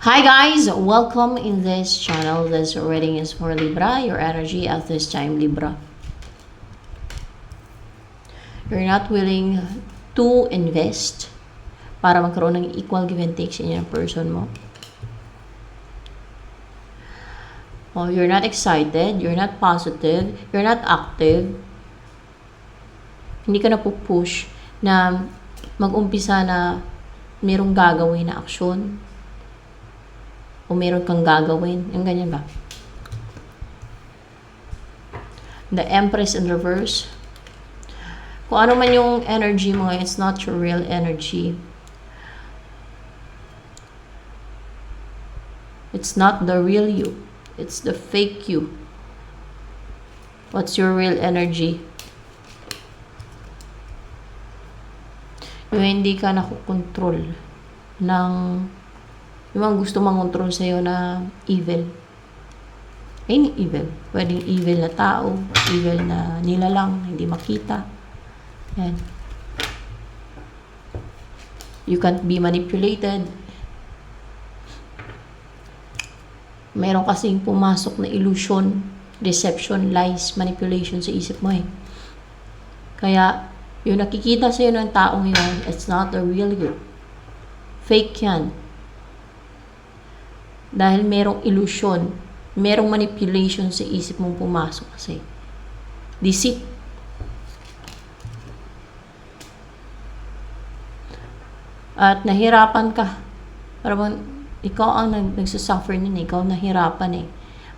Hi guys, welcome in this channel. This reading is for Libra, your energy at this time, Libra. You're not willing to invest para magkaroon ng equal give and take sa inyo ng person mo. Oh, you're not excited, you're not positive, you're not active. Hindi ka na push na mag-umpisa na merong gagawin na aksyon. O meron kang gagawin. Yung ganyan ba? The Empress in reverse. Kung ano man yung energy mo, it's not your real energy. It's not the real you. It's the fake you. What's your real energy? Yung hindi ka nakokontrol ng yung mga gusto mang-control sa'yo na evil. Any evil. Pwedeng evil na tao, evil na nilalang, hindi makita. Yan. You can't be manipulated. Meron kasing pumasok na illusion, deception, lies, manipulation sa isip mo eh. Kaya, yung nakikita sa'yo ng taong yun, it's not the real you. Fake yan. Dahil merong illusion, merong manipulation sa isip mong pumasok kasi. Deceit. At nahirapan ka. Parang ikaw ang nagsasuffer nun, ikaw nahirapan eh.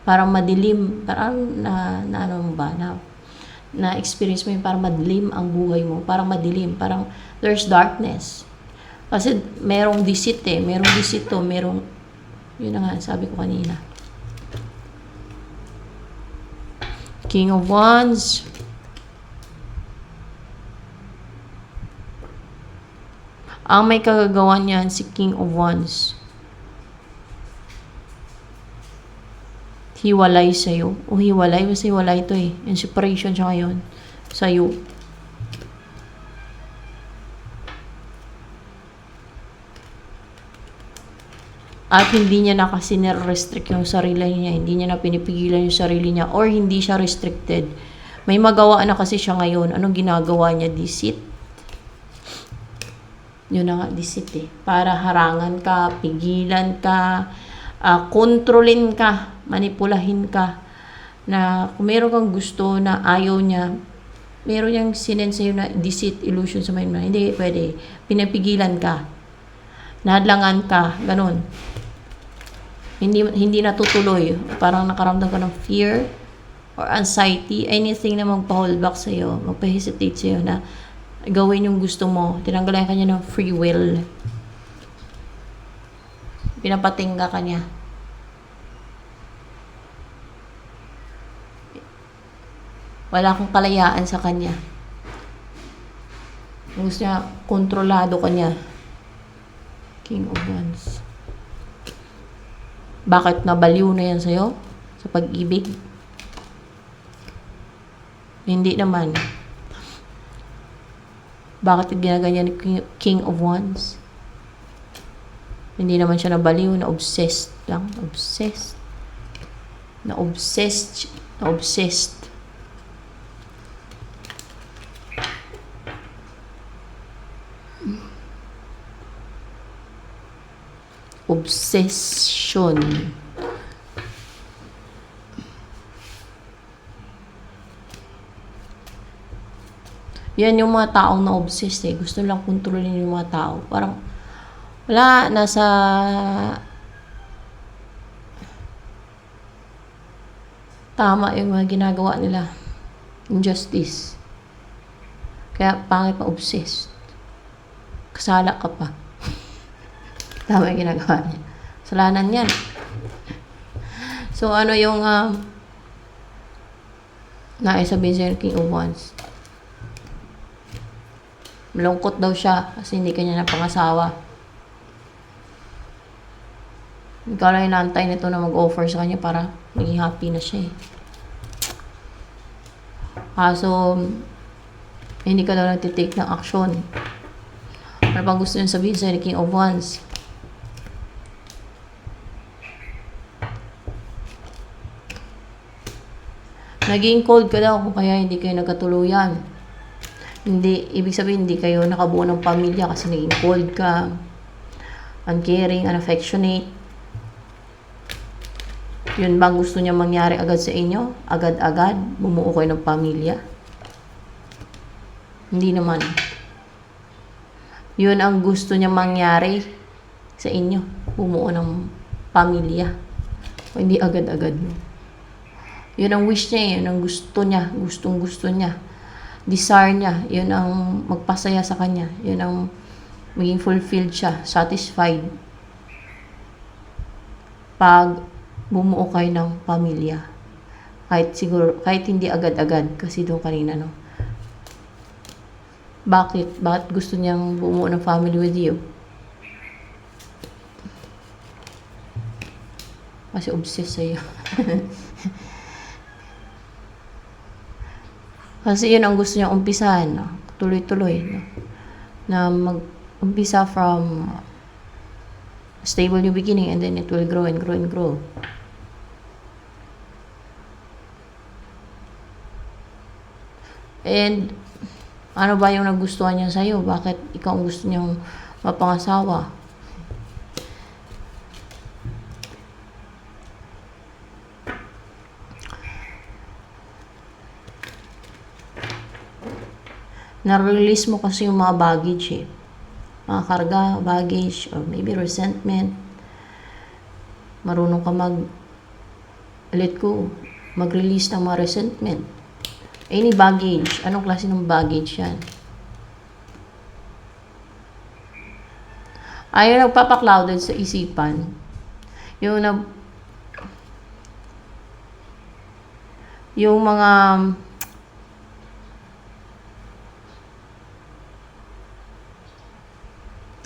Parang madilim, parang ano ba, na experience mo yung parang madilim ang buhay mo. Parang madilim, parang there's darkness. Kasi merong deceit eh, merong deceit to, merong yun na nga, sabi ko kanina. King of Wands. Ang may kagagawa niyan, si King of Wands. Hiwalay sa'yo. O hiwalay, basta hiwalay ito eh. Yung separation siya ngayon sa'yo. At hindi niya na kasi nire-restrict yung sarili niya. Hindi niya na pinipigilan yung sarili niya. Or hindi siya restricted. May magawa na kasi siya ngayon. Anong ginagawa niya? Deceit. Yun na nga, deceit eh. Para harangan ka, pigilan ka, kontrolin ka, manipulahin ka. Na kung meron kang gusto na ayaw niya, meron niyang sinend sa'yo na deceit, illusion sa mind mo. Hindi, pwede. Pinapigilan ka. Nahadlangan ka. Ganon. Hindi natutuloy. Parang nakaramdam ka ng fear or anxiety. Anything na magpa-hold back sa'yo, magpa-hesitate sa'yo na gawin yung gusto mo. Tinanggalan ka niya ng free will. Pinapatingga ka niya. Wala kang kalayaan sa kanya. Gusto niya, kontrolado ka niya. King of Wands. Bakit nabaliw na yan sa'yo? Sa pag-ibig? Hindi naman. Bakit ginaganyan ni King of Wands? Hindi naman siya nabaliw, na-obsessed lang. Obsessed. Na-obsessed. Na-obsessed. Obsession. Yan yung mga taong na-obsessed eh. Gusto lang kontrolin yung mga tao. Parang, wala, nasa tama yung mga ginagawa nila. Injustice. Kaya, pangit pa obsessed. Kasala ka pa. Tama yung ginagawa niya. Salanan yan. So, ano yung naisabihin sa'yo ng King of Wands? Malungkot daw siya kasi hindi kanya napangasawa. Ikaw lang inaantay nito na mag-offer sa kanya para maging happy na siya eh. So, hindi ka daw nagtitake ng action. Ano pang gusto nyo sabihin sa'yo ng King of Wands? Naging cold ka daw, kaya hindi kayo nagkatuluyan. Hindi, ibig sabihin, hindi kayo nakabuo ng pamilya kasi naging cold ka. Uncaring, unaffectionate. Yun bang gusto niya mangyari agad sa inyo? Agad-agad, bumuo kayo ng pamilya? Hindi naman. Yun ang gusto niya mangyari sa inyo. Bumuo ng pamilya. O hindi agad-agad mo. Yun ang wish niya, yun ang gusto niya. Gustong gusto niya. Desire niya. Yun ang magpasaya sa kanya. Yun ang maging fulfilled siya. Satisfied. Pag bumuo kayo ng pamilya. Kahit hindi agad-agad. Kasi doon kanina, no? Bakit? Bakit gusto niyang bumuo ng family with you? Kasi obsessed sa'yo. Kasi yun ang gusto niyang umpisahan. No? Tuloy-tuloy. No? Na mag-umpisa from stable new beginning and then it will grow and grow and grow. And ano ba yung nagustuhan niya sa'yo? Bakit ikaw ang gusto niyang mapangasawa? Na-release mo kasi yung mga baggage eh. Mga karga, baggage, or maybe resentment. Marunong ka let go. Mag-release ng mga resentment. Any baggage. Anong klase ng baggage yan? Ayaw nagpapa-clouded sa isipan. Yung mga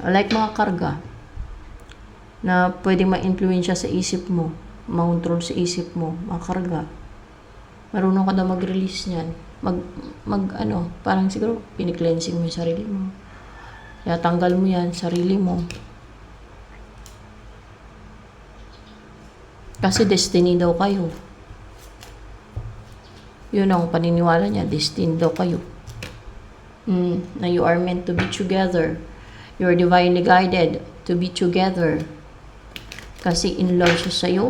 like mga karga na pwedeng ma-influensya sa isip mo, ma-control sa isip mo, mga karga. Marunong ka na mag-release niyan. Parang siguro piniklensing mo yung sarili mo. Kaya tanggal mo yan, sarili mo. Kasi destiny daw kayo. Yun ang paniniwala niya, destiny daw kayo. Na you are meant to be together. You are divinely guided to be together. Kasi in love siya sa'yo.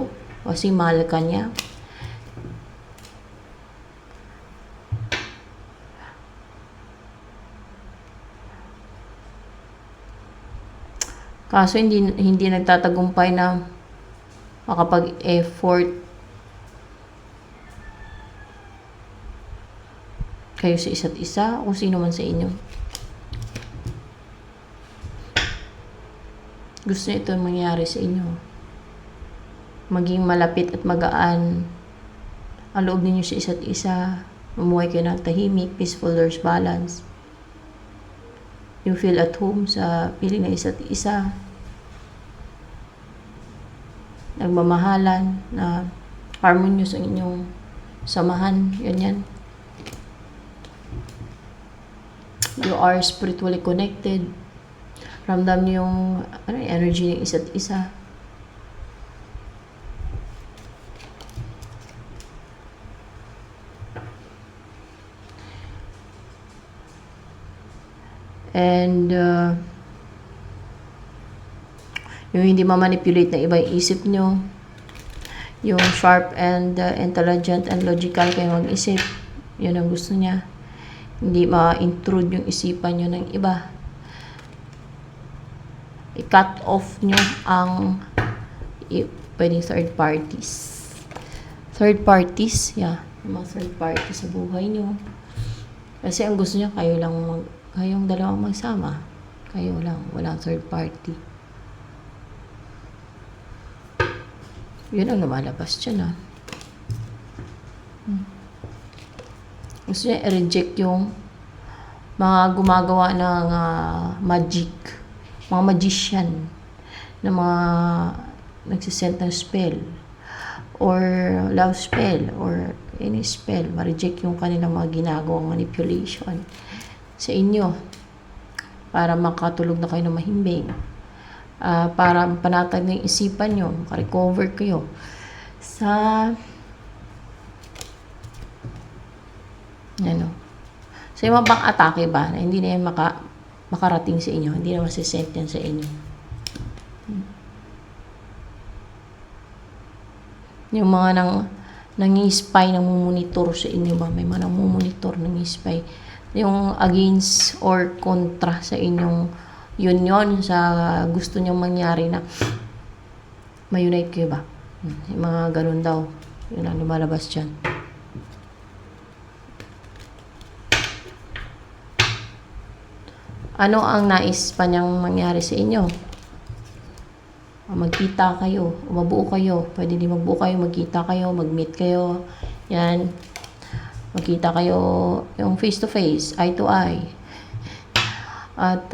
Kasi mahal ka niya. Kaso hindi nagtatagumpay na makapag-effort kayo sa isa't isa o sino man sa inyo. Gusto niyo ito mangyari sa inyo. Maging malapit at magaan ang loob ninyo sa isa't isa. Mamuhay kayo ng tahimik, peaceful, there's balance. You feel at home sa piling ng isa't isa. Nagmamahalan, na harmonious ang inyong samahan. Yan. You are spiritually connected. Ramdam niyo yung energy ng isa't isa. And yung hindi ma-manipulate na iba yung isip nyo, yung sharp and intelligent and logical kayo mag-isip, yun ang gusto niya. Hindi ma-intrude yung isipan nyo ng iba. I-cut off nyo ang pwedeng third parties. Third parties, yeah. Yung mga third parties sa buhay nyo. Kasi ang gusto niya, kayong dalawang magsama. Kayo lang, walang third party. Yun ang lumalabas dyan, Gusto niya i-reject yung mga gumagawa ng magic, mga magician, na mga nagsisend ng spell, or love spell, or any spell. Ma-reject yung kanilang mga ginagawang manipulation sa inyo para makatulog na kayo ng mahimbing. Para panatag ng isipan nyo, makarecover kayo sa Ano. So, yung mga bang atake ba, na hindi na yan makarating sa inyo, hindi na masisent yan sa inyo. Yung mga nangi-spy, namumonitor sa inyo ba, may mga namumonitor, nangi-spy, yung against or kontra sa inyong union, sa gusto nyong mangyari na ma-unite kayo ba. Yung mga ganun daw, yun ang lumalabas dyan. Ano ang nais pa niyang mangyari sa inyo? Magkita kayo, mabuo kayo. Pwede din magbuo kayo, magkita kayo, mag-meet kayo. Yan. Magkita kayo yung face to face, eye to eye. At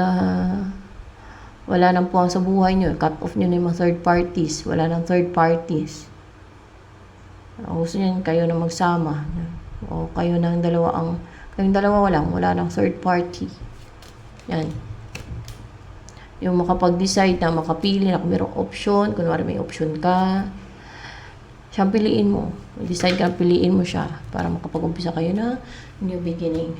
wala nang puwang sa buhay nyo. Cut off nyo na yung mga third parties. Wala nang third parties. Gusto nyo kayo na magsama. O kayo ng dalawa kayong dalawa wala nang third party. Yan. Yung makapag-decide na makapili na kung mayroong option, kunwari may option ka, siyang piliin mo. Decide ka, piliin mo siya para makapag-umpisa kayo na new beginning.